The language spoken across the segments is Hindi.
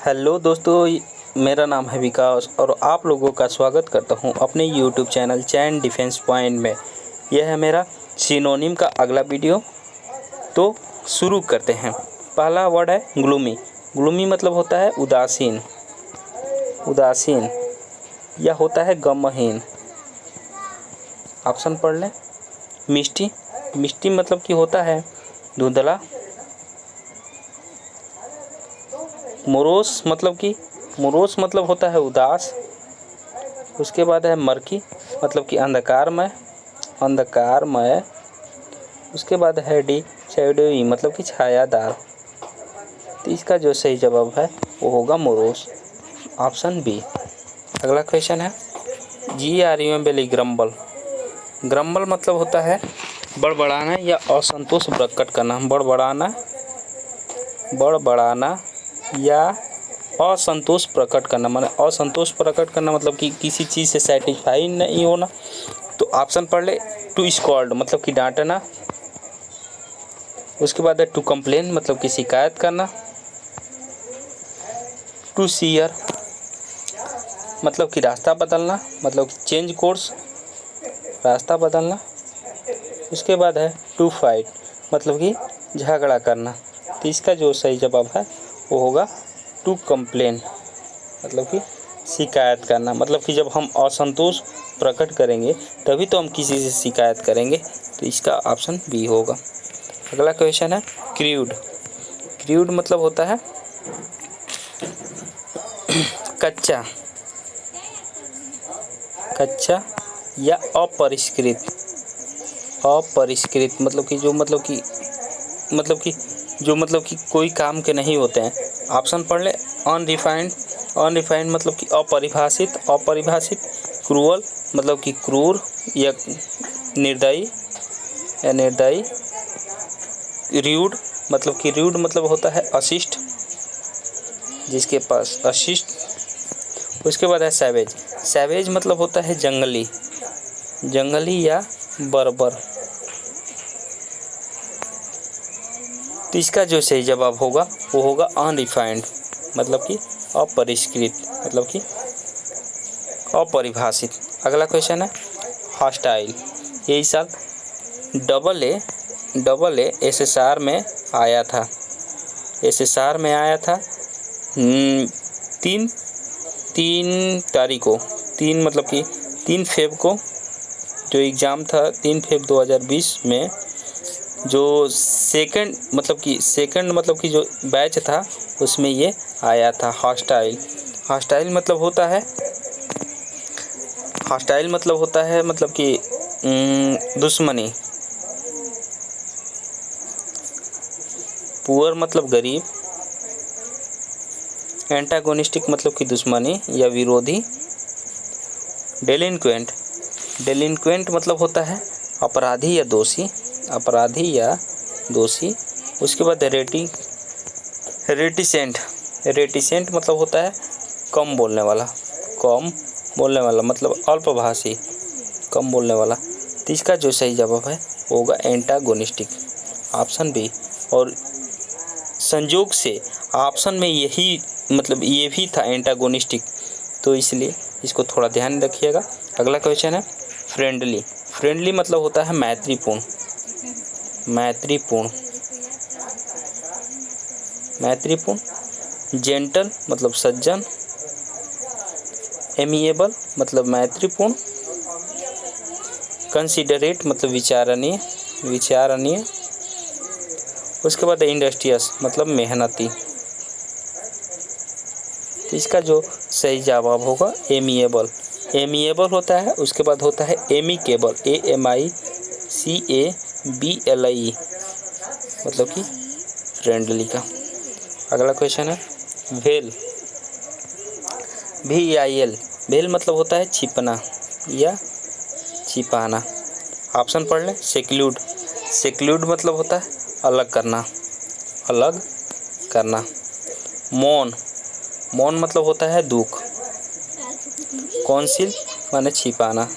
हेलो दोस्तों, मेरा नाम है विकास और आप लोगों का स्वागत करता हूं अपने यूट्यूब चैनल चैन डिफेंस पॉइंट में। यह है मेरा सिनोनिम का अगला वीडियो। तो शुरू करते हैं। पहला वर्ड है ग्लूमी। ग्लूमी मतलब होता है उदासीन, उदासीन या होता है गमहीन। ऑप्शन पढ़ लें। मिष्टी, मिष्टी मतलब कि होता है धुंधला। मोरोस मतलब होता है उदास। उसके बाद है मर्की मतलब कि अंधकारमय, अंधकारमय। उसके बाद है डी शैडोई मतलब कि छायादार। तो इसका जो सही जवाब है वो होगा मोरोस, ऑप्शन बी। अगला क्वेश्चन है GRUMBL ग्रम्बल। ग्रम्बल मतलब होता है बड़बड़ाना या असंतोष प्रकट करना। बड़बड़ाना या असंतोष प्रकट करना, माने असंतोष प्रकट करना मतलब कि किसी चीज़ से सेटिस्फाई नहीं होना। तो ऑप्शन पढ़ ले। टू स्कॉल्ड मतलब कि डांटना। उसके बाद है टू कंप्लेन मतलब कि शिकायत करना। टू सीयर मतलब कि रास्ता बदलना, मतलब कि चेंज कोर्स, रास्ता बदलना। उसके बाद है टू फाइट मतलब कि झगड़ा करना। तो इसका जो सही जवाब है वो होगा टू कंप्लेन मतलब कि शिकायत करना। मतलब कि जब हम असंतोष प्रकट करेंगे तभी तो हम किसी से शिकायत करेंगे। तो इसका ऑप्शन बी होगा। अगला क्वेश्चन है क्रूड। क्रूड मतलब होता है कच्चा, कच्चा या अपरिष्कृत। अपरिष्कृत मतलब कि कोई काम के नहीं होते हैं। ऑप्शन पढ़ ले। अनडिफाइंड, अनडिफाइंड मतलब कि अपरिभाषित, अपरिभाषित। क्रूअल मतलब कि क्रूर या निर्दयी या निर्दयी। र्यूड मतलब होता है अशिष्ट, जिसके पास अशिष्ट। उसके बाद है सैवेज। सैवेज मतलब होता है जंगली, जंगली या बर्बर। तो इसका जो सही जवाब होगा वो होगा अनडिफाइंड मतलब कि अपरिष्कृत, मतलब कि अपरिभाषित। अगला क्वेश्चन है हॉस्टाइल। ये इस साल डबल ए SSR में आया था। SSR में आया था 3 तारीख को, 3 मतलब कि 3 फेब को जो एग्ज़ाम था 3 फेब 2020 में। जो सेकंड मतलब कि जो बैच था उसमें ये आया था हॉस्टाइल। हॉस्टाइल मतलब होता है मतलब कि दुश्मनी। पुअर मतलब गरीब। एंटागोनिस्टिक मतलब कि दुश्मनी या विरोधी। डेलिंक्वेंट, डेलिंक्वेंट मतलब होता है अपराधी या दोषी, अपराधी या दोषी। उसके बाद रेटिसेंट, रेटिसेंट मतलब होता है कम बोलने वाला, कम बोलने वाला मतलब अल्पभाषी, कम बोलने वाला। तो इसका जो सही जवाब है होगा एंटागोनिस्टिक, ऑप्शन बी। और संयोग से ऑप्शन में यही मतलब ये भी था एंटागोनिस्टिक, तो इसलिए इसको थोड़ा ध्यान रखिएगा। अगला क्वेश्चन है फ्रेंडली। फ्रेंडली मतलब होता है मैत्रीपूर्ण, मैत्रीपूर्ण, मैत्रीपूर्ण। जेंटल मतलब सज्जन। एमिएबल मतलब मैत्रीपूर्ण। कंसिडरेट मतलब विचारणीय, विचारणीय। उसके बाद इंडस्ट्रियस मतलब मेहनती। तो इसका जो सही जवाब होगा एमिएबल, एमिएबल होता है। उसके बाद होता है एमिकेबल, AMICABLE मतलब कि फ्रेंडली का। अगला क्वेश्चन है वेल, VEIL। वेल मतलब होता है छिपना या छिपाना। ऑप्शन पढ़ लें। सेक्लूड, सेक्लूड मतलब होता है अलग करना, अलग करना। मौन, मौन मतलब होता है दुख। कौंसिल माने छिपाना,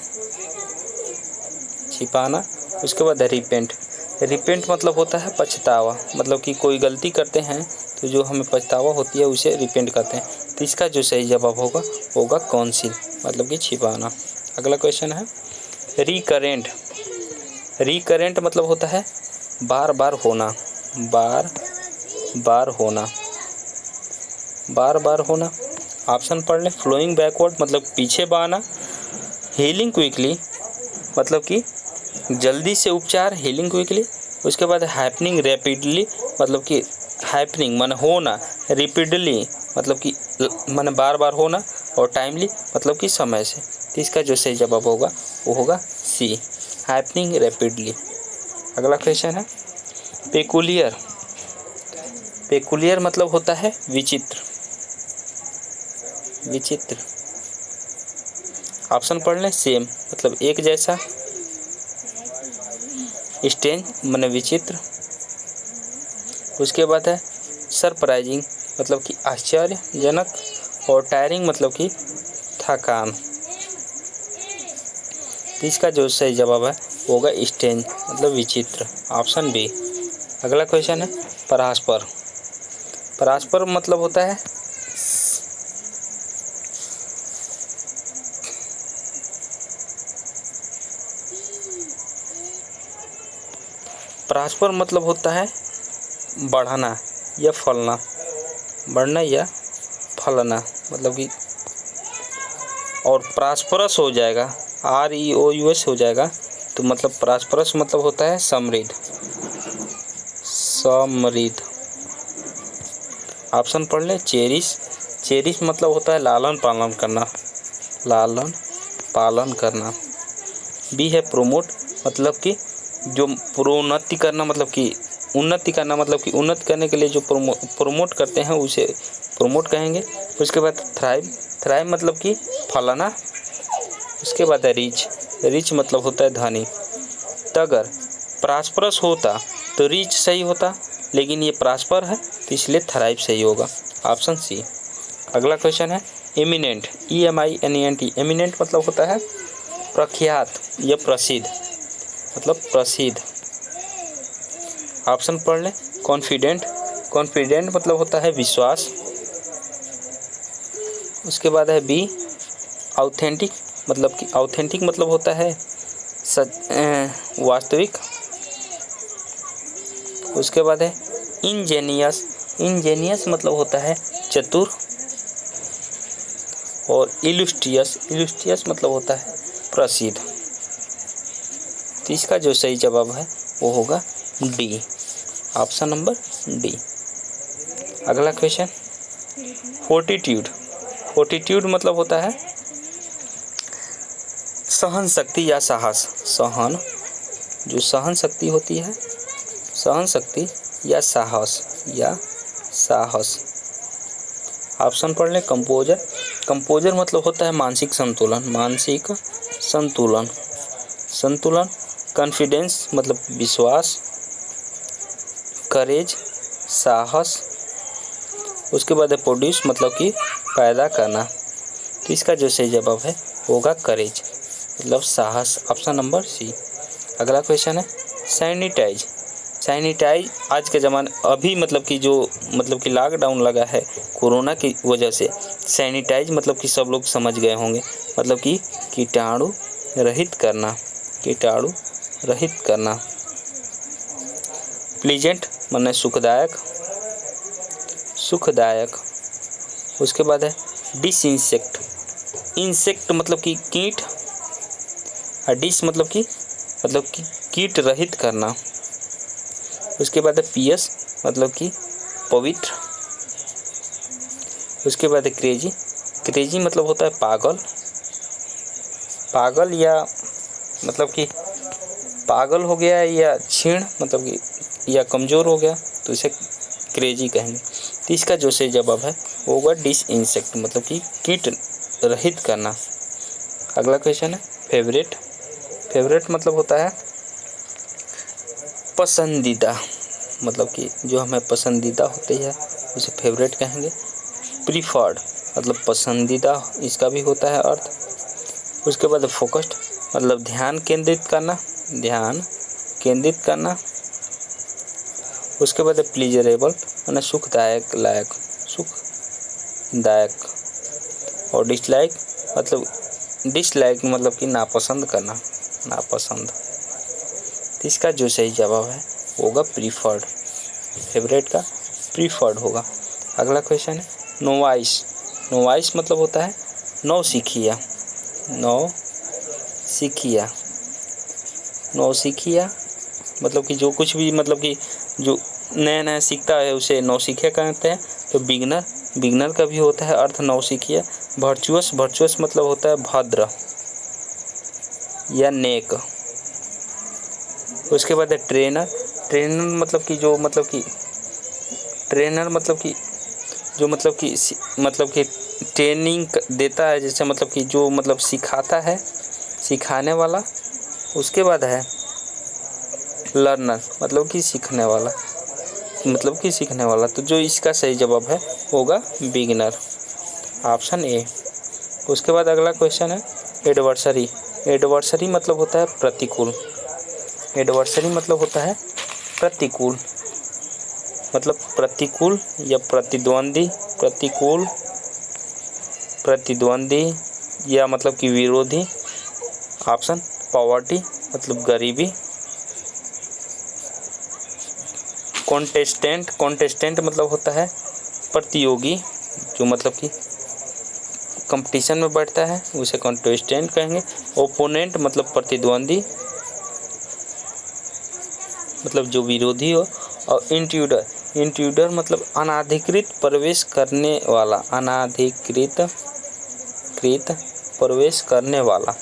छिपाना। उसके बाद है रिपेंट, रिपेंट मतलब होता है पछतावा, मतलब कि कोई गलती करते हैं तो तो जो हमें पछतावा होती है उसे रिपेंट कहते हैं। तो इसका जो सही जवाब होगा कॉन्सील, मतलब कि छिपाना। अगला क्वेश्चन है रिकरेंट। रिकरेंट मतलब होता है बार बार होना, बार बार होना, बार बार होना। ऑप्शन पढ़ लें। फ्लोइंग बैकवर्ड मतलब पीछे बहाना, हीलिंग क्विकली मतलब कि जल्दी से उपचार, हीलिंग क्विकली। उसके बाद हैपनिंग रैपिडली मतलब कि हैपनिंग माने होना, रिपीडली मतलब कि माने बार बार होना, और टाइमली मतलब कि समय से। तो इसका जो सही जवाब होगा वो होगा सी, हैपनिंग रैपिडली। अगला क्वेश्चन है पेकुलियर। पेकुलियर मतलब होता है विचित्र, विचित्र। ऑप्शन पढ़ लें। सेम मतलब एक जैसा, स्ट्रेंज माने विचित्र। उसके बाद है सरप्राइजिंग मतलब कि आश्चर्यजनक, और टायरिंग मतलब कि थकान। इसका जो सही जवाब है वो होगा स्ट्रेंज मतलब विचित्र, ऑप्शन बी। अगला क्वेश्चन है परास्पर। परास्पर मतलब होता है परास्पर मतलब होता है बढ़ना या फलना, बढ़ना या फलना मतलब कि, और प्रॉस्परस हो जाएगा, REOUS हो जाएगा, तो मतलब प्रॉस्परस मतलब होता है समृद्ध, समृद्ध। ऑप्शन पढ़ लें। चेरिश। चेरिश मतलब होता है लालन पालन करना, लालन पालन करना। बी है प्रोमोट मतलब कि जो प्रोन्नति करना मतलब कि उन्नति करना, मतलब कि उन्नति करने के लिए जो प्रोमोट करते हैं उसे प्रोमोट कहेंगे। उसके बाद थ्राइव। थ्राइव मतलब कि फलाना। उसके बाद है रिच। रिच मतलब होता है धनी। तो अगर प्रॉस्परस होता तो रिच सही होता, लेकिन ये प्रॉस्पर है तो इसलिए थ्राइव सही होगा, ऑप्शन सी। अगला क्वेश्चन है एमिनेंट। EMINENT। एमिनेंट मतलब होता है प्रख्यात या प्रसिद्ध, मतलब प्रसिद्ध। ऑप्शन पढ़ लें। कॉन्फिडेंट। कॉन्फिडेंट मतलब होता है विश्वास। उसके बाद है बी ऑथेंटिक मतलब कि ऑथेंटिक मतलब होता है वास्तविक। उसके बाद है इंजेनियस। इंजेनियस मतलब होता है चतुर। और इलुस्ट्रियस। इलुस्ट्रियस मतलब होता है प्रसिद्ध। तो इसका जो सही जवाब है वो होगा डी, ऑप्शन नंबर डी। अगला क्वेश्चन फोर्टिट्यूड। फोर्टिट्यूड मतलब होता है सहन शक्ति या साहस। सहन, जो सहन शक्ति होती है, सहन शक्ति या साहस, या साहस। ऑप्शन पढ़ लें। कंपोजर। कंपोजर मतलब होता है मानसिक संतुलन, मानसिक संतुलन, संतुलन। कॉन्फिडेंस मतलब विश्वास, करेज साहस। उसके बाद है प्रोड्यूस मतलब कि पैदा करना। तो इसका जो सही जवाब है होगा करेज मतलब साहस, ऑप्शन नंबर सी। अगला क्वेश्चन है सैनिटाइज। सैनिटाइज आज के ज़माने अभी मतलब कि जो मतलब कि लॉकडाउन लगा है कोरोना की वजह से, सैनिटाइज मतलब कि सब लोग समझ गए होंगे, मतलब कि कीटाणु रहित करना, कीटाणु रहित करना। प्लीजेंट माने सुखदायक, सुखदायक। उसके बाद है डिसइंसेक्ट। इंसेक्ट मतलब कि कीट, और डिस मतलब कि कीट रहित करना। उसके बाद है पियस मतलब कि पवित्र। उसके बाद है क्रेजी। क्रेजी मतलब होता है पागल, पागल या मतलब कि पागल हो गया या क्षीण मतलब कि या कमज़ोर हो गया तो इसे क्रेजी कहेंगे। तो इसका जो सही जवाब है वो होगा डिसइंसेक्ट मतलब कि कीट रहित करना। अगला क्वेश्चन है फेवरेट। फेवरेट मतलब होता है पसंदीदा, मतलब कि जो हमें पसंदीदा होती है उसे फेवरेट कहेंगे। प्रीफर्ड मतलब पसंदीदा, इसका भी होता है अर्थ। उसके बाद फोकस्ड मतलब ध्यान केंद्रित करना, ध्यान केंद्रित करना। उसके बाद प्लीजरेबल माने सुखदायक, लायक, सुखदायक। और डिसलाइक मतलब कि नापसंद करना, नापसंद। तो इसका जो सही जवाब है वो होगा प्रीफर्ड। फेवरेट का प्रीफर्ड होगा। अगला क्वेश्चन है नोवाइस। नोवाइस मतलब होता है नौसिखिया, नौसिखिया। नौसिखिया मतलब कि जो कुछ भी मतलब कि जो नया नया सीखता है उसे नौसिखिया कहते हैं। तो बिगनर का भी होता है अर्थ नौसिखिया। वर्चुअस मतलब होता है भद्र या नेक। उसके बाद है ट्रेनर। ट्रेनर मतलब कि जो मतलब कि ट्रेनर मतलब कि ट्रेनिंग देता है, जैसे मतलब कि जो मतलब सिखाता है, सिखाने वाला। उसके बाद है लर्नर मतलब कि सीखने वाला, तो जो इसका सही जवाब है होगा बिगिनर, ऑप्शन ए। उसके बाद अगला क्वेश्चन है एडवर्सरी। एडवर्सरी मतलब होता है प्रतिकूल। एडवर्सरी मतलब होता है प्रतिकूल, मतलब प्रतिकूल या प्रतिद्वंदी। प्रतिद्वंदी या मतलब कि विरोधी। ऑप्शन पॉवर्टी मतलब गरीबी। कॉन्टेस्टेंट मतलब होता है प्रतियोगी, जो मतलब कि कंपटीशन में बैठता है उसे कॉन्टेस्टेंट कहेंगे। ओपोनेंट मतलब प्रतिद्वंदी, मतलब जो विरोधी हो। और इंट्रूडर मतलब अनाधिकृत प्रवेश करने वाला, अनाधिकृत प्रवेश करने वाला।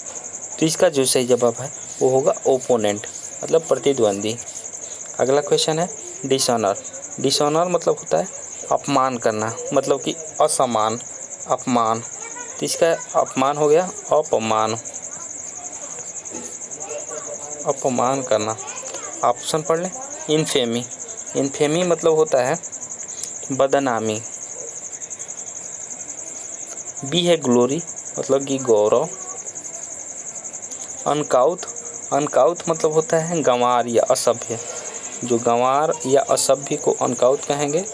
तो इसका जो सही जवाब है वो होगा ओपोनेंट मतलब प्रतिद्वंदी। अगला क्वेश्चन है डिसऑनर। डिसऑनर मतलब होता है अपमान करना, मतलब कि असमान, अपमान। तो इसका अपमान हो गया अपमान, अपमान करना। ऑप्शन पढ़ लें। इनफेमी। इनफेमी मतलब होता है बदनामी। बी है ग्लोरी मतलब कि गौरव। अनकाउथ। अनकाउथ मतलब होता है गंवार या असभ्य, जो गंवार या असभ्य को अनकाउथ कहेंगे,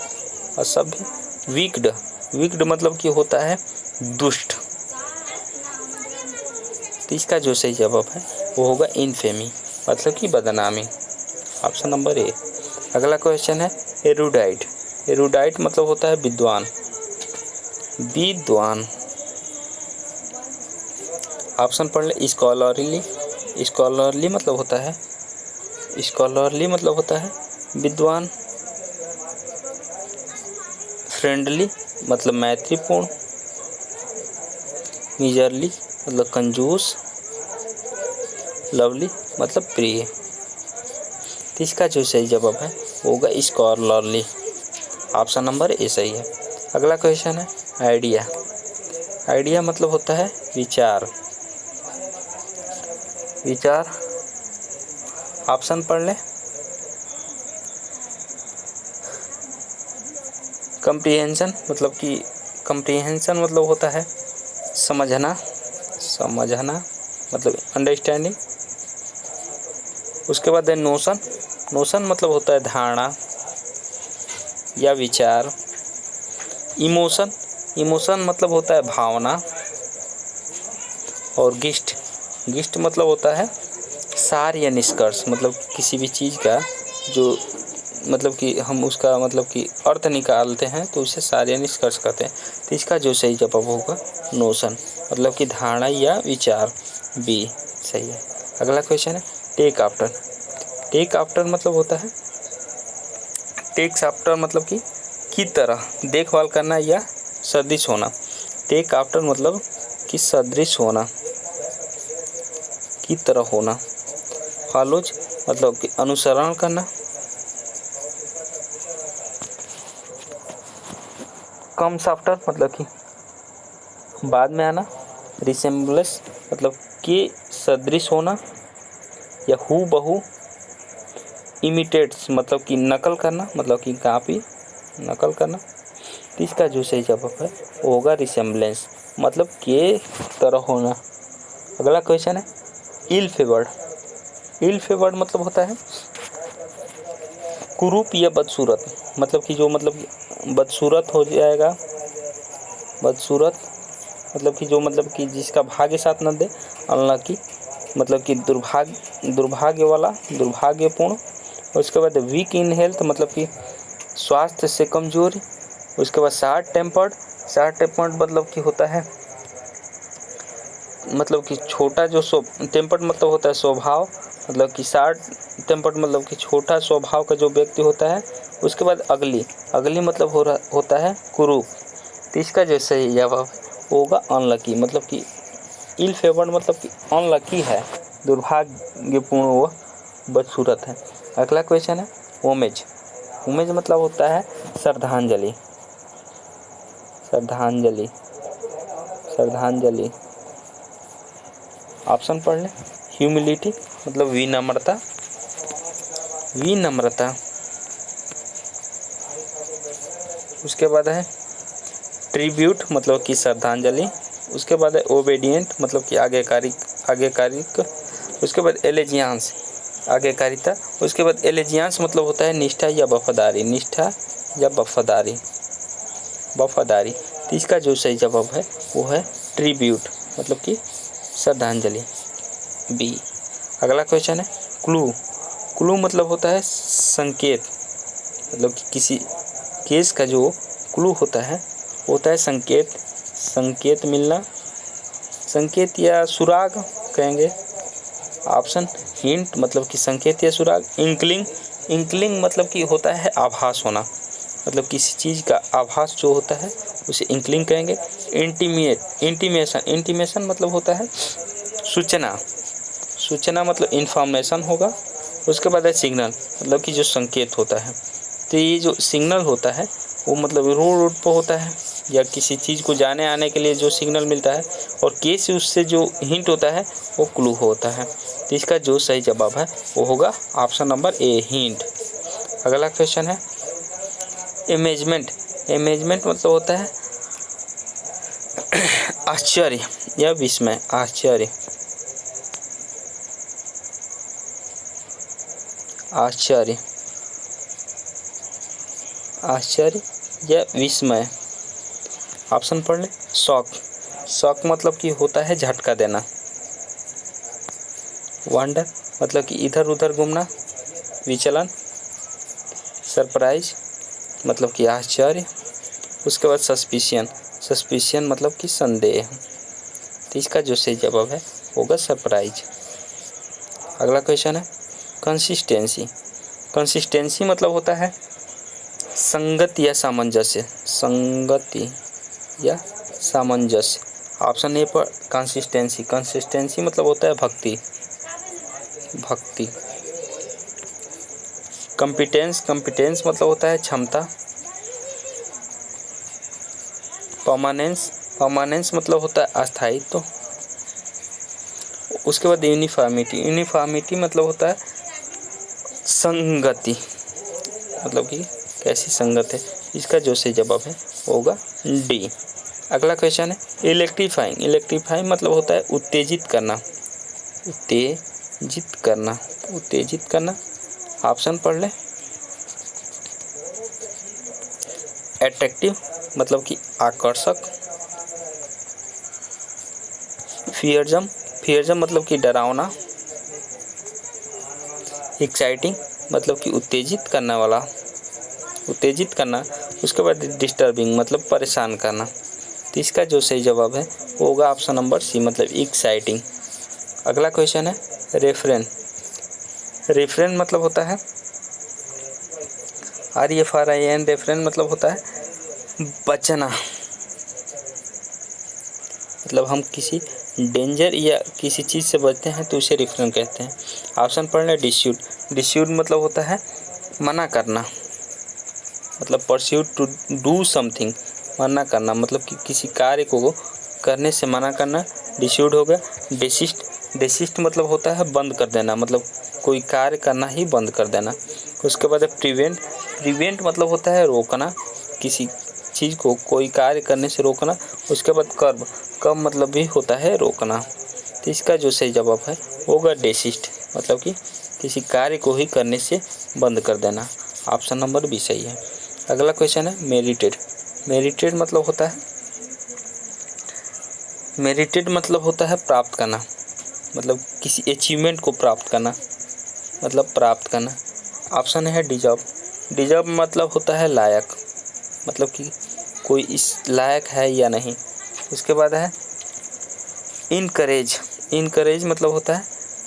असभ्य। विक्ड मतलब कि होता है दुष्ट। तो इसका जो सही जवाब है वो होगा इनफेमी मतलब कि बदनामी, ऑप्शन नंबर ए। अगला क्वेश्चन है एरुडाइट। एरुडाइट मतलब होता है विद्वान, विद्वान। ऑप्शन पढ़ ले। स्कॉलरली। स्कॉलरली मतलब होता है विद्वान। फ्रेंडली मतलब मैत्रीपूर्ण। मिजरली मतलब कंजूस। लवली मतलब प्रिय। तो इसका जो सही जवाब है वो होगा स्कॉलरली, ऑप्शन नंबर ए सही है। अगला क्वेश्चन है आइडिया। आइडिया मतलब होता है विचार, विचार। ऑप्शन पढ़ लें। कम्प्रीहेंशन मतलब होता है समझना, मतलब अंडरस्टैंडिंग। उसके बाद है नोशन। नोशन मतलब होता है धारणा या विचार। इमोशन मतलब होता है भावना। और गिस्ट मतलब होता है सार या निष्कर्ष, मतलब किसी भी चीज़ का जो मतलब कि हम उसका मतलब कि अर्थ निकालते हैं तो उसे सार या निष्कर्ष कहते हैं। तो इसका जो सही जवाब होगा नोशन मतलब कि धारणा या विचार, बी सही है। अगला क्वेश्चन है टेक आफ्टर। टेक आफ्टर मतलब होता है टेक्स आफ्टर मतलब कि तरह देखभाल करना या सदृश होना। टेक आफ्टर मतलब कि सदृश होना, की तरह होना। फॉलोज मतलब कि अनुसरण करना। कम्स आफ्टर मतलब कि बाद में आना। रिसेम्बलेंस मतलब कि सदृश होना या हू बहू। इमिटेट्स मतलब कि नकल करना, मतलब कि कापी, नकल करना। तो इसका जो सही जवाब है वो होगा रिसेम्बलेंस मतलब के तरह होना। अगला क्वेश्चन है इल फेवर्ड। इल फेवर्ड मतलब होता है कुरूप या बदसूरत, मतलब कि जो मतलब बदसूरत हो जाएगा, बदसूरत मतलब कि जो मतलब कि जिसका भाग्य साथ न दे, अनलकी मतलब कि दुर्भाग्य वाला, दुर्भाग्यपूर्ण। उसके बाद वीक इन हेल्थ मतलब कि स्वास्थ्य से कमजोरी। उसके बाद शॉर्ट टेम्पर्ड मतलब कि होता है मतलब कि छोटा जो टेम्पर्ड मतलब होता है स्वभाव, मतलब कि शॉर्ट टेम्पर्ड मतलब कि छोटा स्वभाव का जो व्यक्ति होता है। उसके बाद अगली मतलब होता है कुरूप। तो इसका जो सही जवाब होगा अनलकी, मतलब कि इल फेवर्ड मतलब कि अनलकी है, दुर्भाग्यपूर्ण, वो बदसूरत है। अगला क्वेश्चन है होमेज। होमेज मतलब होता है श्रद्धांजलि, श्रद्धांजलि, श्रद्धांजलि। ऑप्शन पढ़ लें। ह्यूमिलिटी मतलब विनम्रता, विनम्रता। उसके बाद है ट्रिब्यूट मतलब कि श्रद्धांजलि। उसके बाद है ओबेडिएंट मतलब कि आज्ञाकारिक। उसके बाद एलेजियांस आज्ञाकारिता। उसके बाद एलेजियांस मतलब होता है निष्ठा या वफादारी, निष्ठा या वफादारी, वफादारी। तो इसका जो सही जवाब है वो है ट्रिब्यूट मतलब कि श्रद्धांजलि, बी। अगला क्वेश्चन है क्लू। क्लू मतलब होता है संकेत, मतलब कि किसी केस का जो क्लू होता है संकेत, संकेत मिलना, संकेत या सुराग कहेंगे। ऑप्शन हिंट मतलब कि संकेत या सुराग। इंकलिंग मतलब कि होता है आभास होना, मतलब किसी चीज़ का आभास जो होता है उसे इंकलिंग कहेंगे। इंटीमेशन मतलब होता है सूचना, सूचना मतलब इन्फॉर्मेशन होगा। उसके बाद है सिग्नल मतलब कि जो संकेत होता है। तो ये जो सिग्नल होता है वो मतलब रोड पर होता है या किसी चीज़ को जाने आने के लिए जो सिग्नल मिलता है, और केस उससे जो हिंट होता है वो क्लू होता है। तो इसका जो सही जवाब है वो होगा ऑप्शन नंबर ए, हिंट। अगला क्वेश्चन है इमेजमेंट। इमेजमेंट मतलब होता है आश्चर्य या विस्मय, आश्चर्य, आश्चर्य, आश्चर्य या विस्मय। ऑप्शन पढ़ लें। शॉक, शॉक मतलब कि होता है झटका देना। वंडर मतलब कि इधर उधर घूमना, विचलन। सरप्राइज मतलब कि आश्चर्य। उसके बाद सस्पिशियन मतलब कि संदेह। तो इसका जो सही जवाब है होगा सरप्राइज। अगला क्वेश्चन है कंसिस्टेंसी। कंसिस्टेंसी मतलब होता है संगति या सामंजस्य, संगति या सामंजस्य। ऑप्शन ए पर कंसिस्टेंसी, कंसिस्टेंसी मतलब होता है भक्ति, भक्ति। कंपिटेंस मतलब होता है क्षमता। परमानेंस मतलब होता है अस्थायित्व। उसके बाद यूनिफॉर्मिटी मतलब होता है संगति, मतलब कि कैसी संगत है। इसका जो सही जवाब है होगा डी। अगला क्वेश्चन है इलेक्ट्रीफाइंग मतलब होता है उत्तेजित करना, उत्तेजित करना, उत्तेजित करना। ऑप्शन पढ़ लें। अट्रैक्टिव मतलब कि आकर्षक। फियरजम मतलब कि डरावना। एक्साइटिंग मतलब कि उत्तेजित करने वाला, उत्तेजित करना। उसके बाद डिस्टर्बिंग मतलब परेशान करना। तो इसका जो सही जवाब है वो होगा ऑप्शन नंबर सी मतलब एक्साइटिंग। अगला क्वेश्चन है रेफरेन मतलब होता है REFRIN। रेफरेन मतलब होता है बचना, मतलब हम किसी डेंजर या किसी चीज़ से बचते हैं तो उसे रेफरेन कहते हैं। ऑप्शन पढ़ना डिस्यूट मतलब होता है मना करना, मतलब परस्यूट टू डू समथिंग, मना करना मतलब कि किसी कार्य को करने से मना करना, डिस्यूट हो गया। डेसिस्ट मतलब होता है बंद कर देना, मतलब कोई कार्य करना ही बंद कर देना। उसके बाद है प्रिवेंट मतलब होता है रोकना, किसी चीज़ को कोई कार्य करने से रोकना। उसके बाद कर्ब मतलब भी होता है रोकना। तो इसका जो सही जवाब है होगा डेसिस्ट, मतलब कि किसी कार्य को ही करने से बंद कर देना। ऑप्शन नंबर बी सही है। अगला क्वेश्चन है मेरिटेड। मेरिटेड मतलब होता है प्राप्त करना, मतलब किसी अचीवमेंट को प्राप्त करना, मतलब प्राप्त करना। ऑप्शन है डिजर्व। डिजर्व मतलब होता है लायक, मतलब कि कोई इस लायक है या नहीं। उसके बाद है इनकरेज। इनकरेज मतलब होता है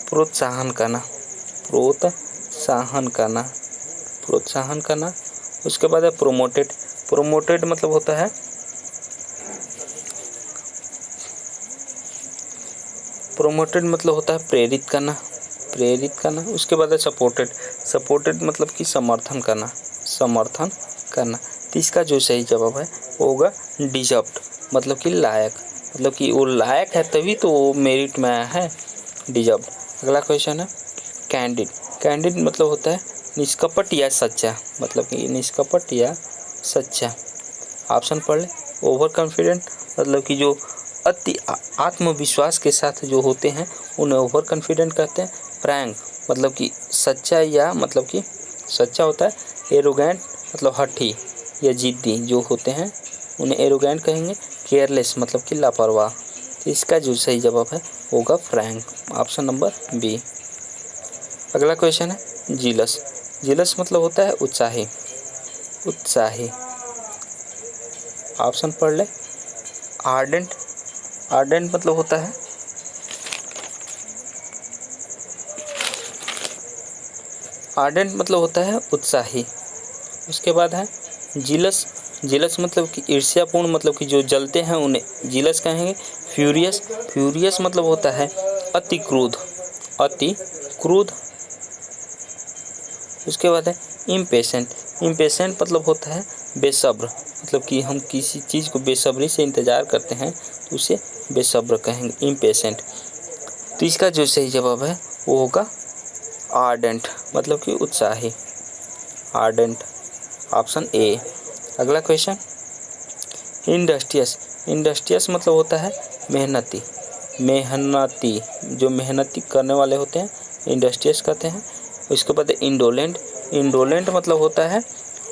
प्रोत्साहन करना, प्रोत्साहन करना, प्रोत्साहन करना। उसके बाद है प्रोमोटेड। प्रोमोटेड मतलब होता है प्रेरित करना, प्रेरित करना। उसके बाद है सपोर्टेड। सपोर्टेड मतलब कि समर्थन करना, समर्थन करना। तो इसका जो सही जवाब है वो होगा डिजर्व्ड, मतलब कि लायक, मतलब कि वो लायक है तभी तो वो मेरिट में आया है, डिजर्व्ड। अगला क्वेश्चन है कैंडिड। कैंडिड मतलब होता है निष्कपट या सच्चा, मतलब कि निष्कपट या सच्चा। ऑप्शन पढ़ ले। ओवर कॉन्फिडेंट मतलब कि जो अति आत्मविश्वास के साथ जो होते हैं उन्हें ओवर कॉन्फिडेंट कहते हैं। फ्रैंक मतलब कि सच्चा या मतलब कि सच्चा होता है। एरोगेंट मतलब हठी या जिद्दी जो होते हैं उन्हें एरोगेंट कहेंगे। केयरलेस मतलब कि लापरवाह। तो इसका जो सही जवाब है होगा फ्रैंक, ऑप्शन नंबर बी। अगला क्वेश्चन है जीलस। जीलस मतलब होता है उत्साही, उत्साही। ऑप्शन पढ़ ले। आर्डेंट। आर्डेंट मतलब होता है उत्साही। उसके बाद है जीलस। जीलस मतलब कि ईर्ष्यापूर्ण, मतलब कि जो जलते हैं उन्हें जीलस कहेंगे। फ्यूरियस। फ्यूरियस मतलब होता है अति क्रोध, अति क्रोध। उसके बाद है इम्पेशेंट। इम्पेशेंट मतलब होता है बेसब्र, मतलब कि हम किसी चीज़ को बेसब्री से इंतज़ार करते हैं तो उसे बेसब्र कहेंगे, इम्पेशेंट। तो इसका जो सही जवाब है वो होगा आर्डेंट, मतलब कि उत्साही, आर्डेंट, ऑप्शन ए। अगला क्वेश्चन इंडस्ट्रियस। इंडस्ट्रियस मतलब होता है मेहनती, मेहनती, जो मेहनती करने वाले होते हैं इंडस्ट्रियस कहते हैं। उसके बाद इंडोलेंट। इंडोलेंट मतलब होता है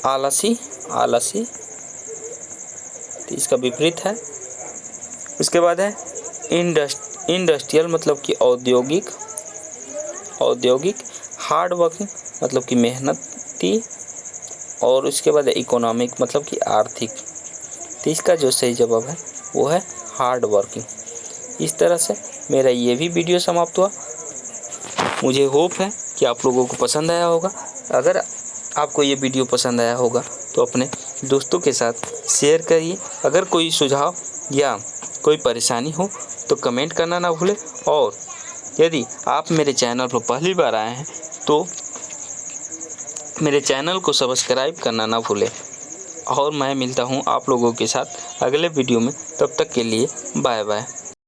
आलसी, आलसी, तो इसका विपरीत है। उसके बाद है इंडस्ट्रियल मतलब कि औद्योगिक, औद्योगिक। हार्ड वर्किंग मतलब कि मेहनती। और उसके बाद इकोनॉमिक मतलब कि आर्थिक। तो इसका जो सही जवाब है वो है हार्ड वर्किंग। इस तरह से मेरा ये भी वीडियो समाप्त हुआ। मुझे होप है कि आप लोगों को पसंद आया होगा। अगर आपको ये वीडियो पसंद आया होगा तो अपने दोस्तों के साथ शेयर करिए। अगर कोई सुझाव या कोई परेशानी हो तो कमेंट करना ना भूलें। और यदि आप मेरे चैनल पर पहली बार आए हैं तो मेरे चैनल को सब्सक्राइब करना ना भूलें। और मैं मिलता हूँ आप लोगों के साथ अगले वीडियो में, तब तक के लिए बाय बाय।